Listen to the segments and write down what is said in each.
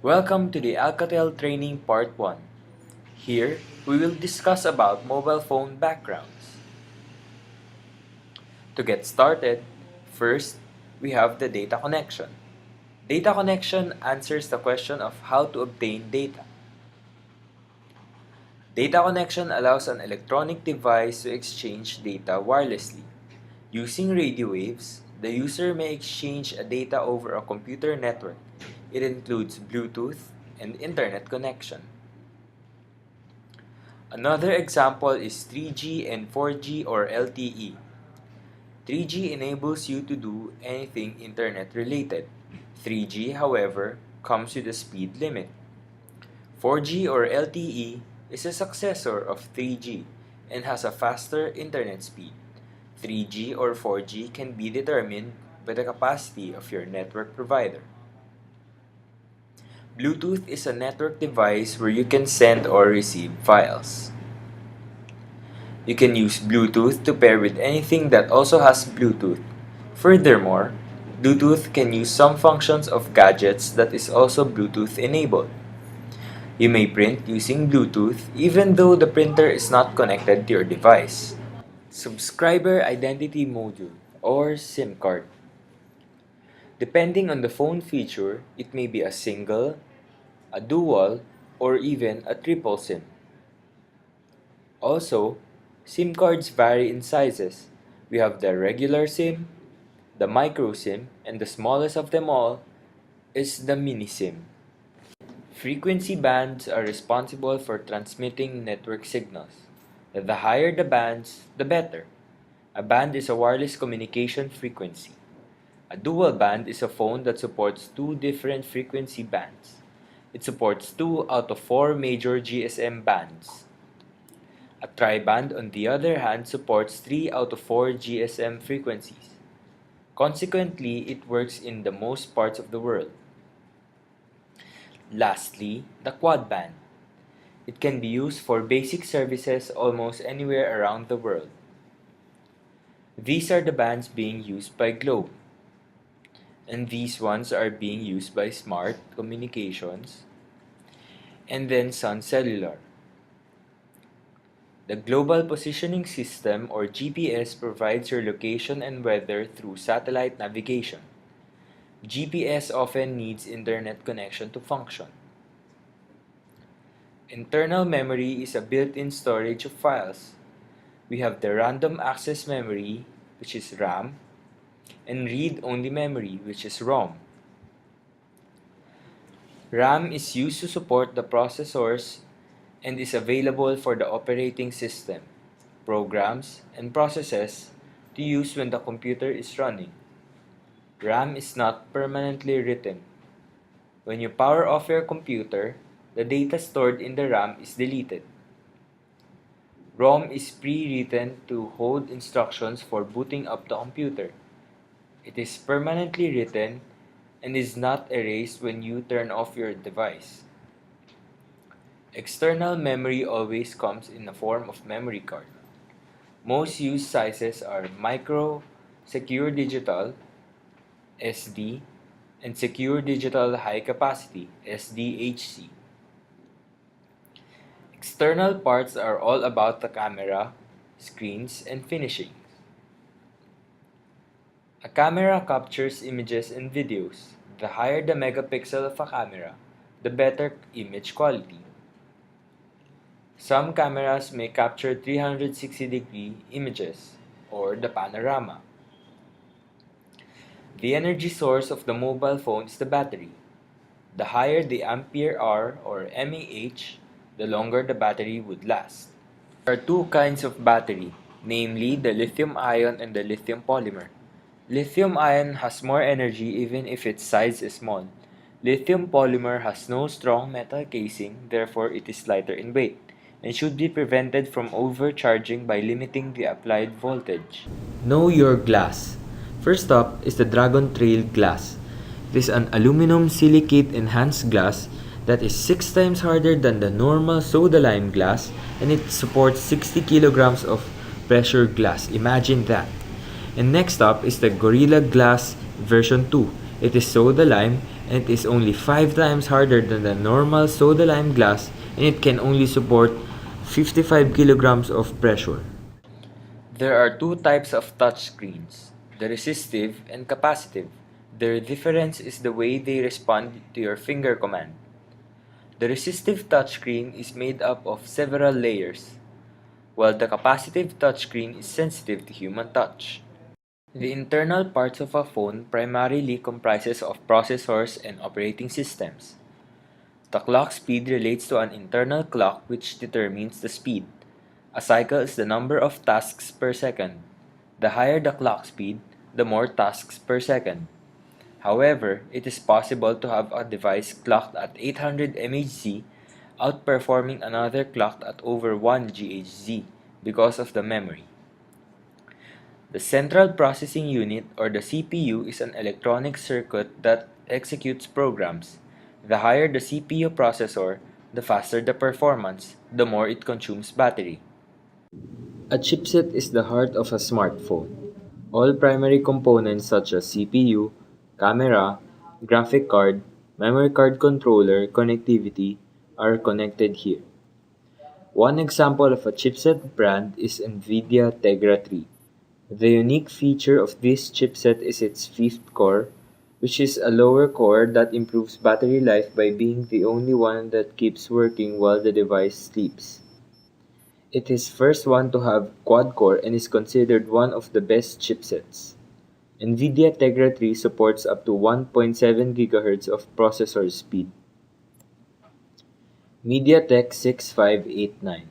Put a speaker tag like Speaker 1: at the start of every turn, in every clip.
Speaker 1: Welcome to the Alcatel Training Part 1. Here, we will discuss about mobile phone backgrounds. To get started, first, we have the data connection. Data connection answers the question of how to obtain data. Data connection allows an electronic device to exchange data wirelessly. Using radio waves, the user may exchange a data over a computer network. It includes Bluetooth and Internet connection. Another example is 3G and 4G or LTE. 3G enables you to do anything Internet related. 3G, however, comes with a speed limit. 4G or LTE is a successor of 3G and has a faster Internet speed. 3G or 4G can be determined by the capacity of your network provider. Bluetooth is a network device where you can send or receive files. You can use Bluetooth to pair with anything that also has Bluetooth. Furthermore, Bluetooth can use some functions of gadgets that is also Bluetooth enabled. You may print using Bluetooth even though the printer is not connected to your device. Subscriber Identity Module or SIM card. Depending on the phone feature, it may be a single, a dual, or even a triple SIM. Also, SIM cards vary in sizes. We have the regular SIM, the micro SIM, and the smallest of them all is the mini SIM. Frequency bands are responsible for transmitting network signals. The higher the bands, the better. A band is a wireless communication frequency. A dual band is a phone that supports two different frequency bands. It supports 2 out of 4 major GSM bands. A tri-band, on the other hand, supports 3 out of 4 GSM frequencies. Consequently, it works in the most parts of the world. Lastly, the quad band. It can be used for basic services almost anywhere around the world. These are the bands being used by Globe. And these ones are being used by Smart Communications and then Sun Cellular. The Global Positioning System or GPS provides your location and weather through satellite navigation. GPS often needs internet connection to function. Internal memory is a built-in storage of files. We have the random access memory, which is RAM, and read-only memory, which is ROM. RAM is used to support the processors and is available for the operating system, programs, and processes to use when the computer is running. RAM is not permanently written. When you power off your computer, the data stored in the RAM is deleted. ROM is pre-written to hold instructions for booting up the computer. It is permanently written and is not erased when you turn off your device. External memory always comes in the form of memory card. Most used sizes are micro, secure digital, SD, and secure digital high capacity, SDHC. External parts are all about the camera, screens, and finishings. A camera captures images and videos. The higher the megapixel of a camera, the better image quality. Some cameras may capture 360-degree images, or the panorama. The energy source of the mobile phone is the battery. The higher the ampere hour or mAh, the longer the battery would last. There are two kinds of battery, namely the lithium ion and the lithium polymer. Lithium ion has more energy even if its size is small. Lithium polymer has no strong metal casing, therefore it is lighter in weight, and should be prevented from overcharging by limiting the applied voltage. Know your glass. First up is the Dragon Trail glass. It is an aluminum silicate enhanced glass that is 6 times harder than the normal soda lime glass, and it supports 60 kilograms of pressure glass. Imagine that. And next up is the Gorilla Glass version 2. It is soda lime and it is only 5 times harder than the normal soda lime glass, and it can only support 55 kilograms of pressure. There are two types of touchscreens, the resistive and capacitive. Their difference is the way they respond to your finger command. The resistive touchscreen is made up of several layers, while the capacitive touchscreen is sensitive to human touch. The internal parts of a phone primarily comprises of processors and operating systems. The clock speed relates to an internal clock which determines the speed. A cycle is the number of tasks per second. The higher the clock speed, the more tasks per second. However, it is possible to have a device clocked at 800 mHz outperforming another clocked at over 1 GHz because of the memory. The Central Processing Unit or the CPU is an electronic circuit that executes programs. The higher the CPU processor, the faster the performance, the more it consumes battery. A chipset is the heart of a smartphone. All primary components such as CPU, camera, graphic card, memory card controller, connectivity are connected here. One example of a chipset brand is NVIDIA Tegra 3. The unique feature of this chipset is its fifth core, which is a lower core that improves battery life by being the only one that keeps working while the device sleeps. It is first one to have quad-core and is considered one of the best chipsets. NVIDIA Tegra 3 supports up to 1.7 GHz of processor speed. MediaTek 6589.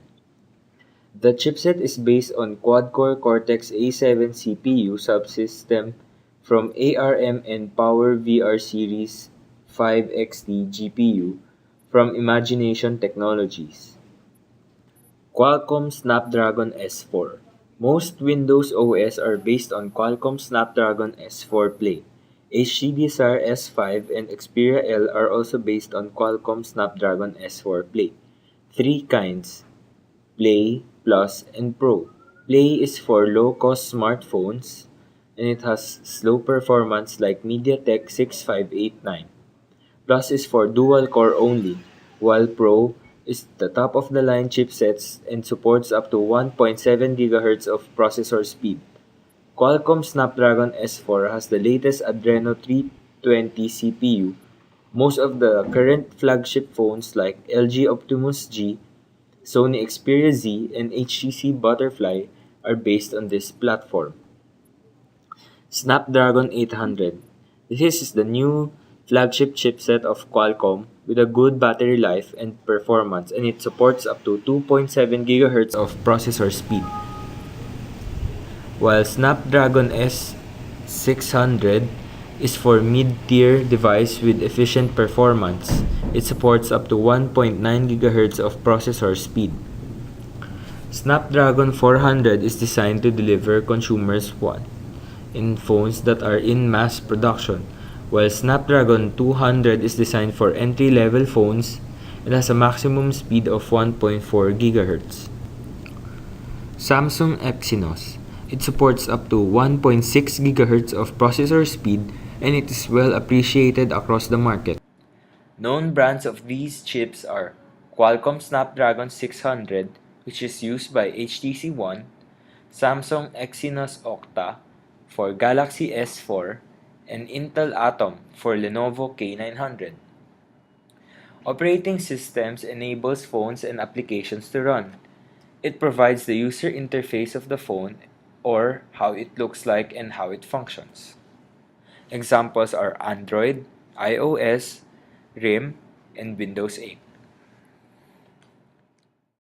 Speaker 1: The chipset is based on quad-core Cortex-A7 CPU subsystem from ARM and Power VR Series 5XT GPU from Imagination Technologies. Qualcomm Snapdragon S4. Most Windows OS are based on Qualcomm Snapdragon S4 Play. HDDSR S5 and Xperia L are also based on Qualcomm Snapdragon S4 Play. Three kinds: Play, Plus, and Pro. Play is for low-cost smartphones, and it has slow performance like MediaTek 6589. Plus is for dual-core only, while Pro is the top-of-the-line chipsets and supports up to 1.7 GHz of processor speed. Qualcomm Snapdragon S4 has the latest Adreno 320 CPU. Most of the current flagship phones like LG Optimus G, Sony Xperia Z, and HTC Butterfly are based on this platform. Snapdragon 800. This is the new flagship chipset of Qualcomm with a good battery life and performance, and it supports up to 2.7 GHz of processor speed. While Snapdragon S600 is for mid-tier device with efficient performance. It supports up to 1.9 GHz of processor speed. Snapdragon 400 is designed to deliver consumers want in phones that are in mass production, while Snapdragon 200 is designed for entry-level phones and has a maximum speed of 1.4 GHz. Samsung Exynos. It supports up to 1.6 GHz of processor speed and it is well appreciated across the market. Known brands of these chips are Qualcomm Snapdragon 600, which is used by HTC One, Samsung Exynos Octa for Galaxy S4, and Intel Atom for Lenovo K900. Operating systems enables phones and applications to run. It provides the user interface of the phone or how it looks like and how it functions. Examples are Android, iOS, RIM, and Windows 8.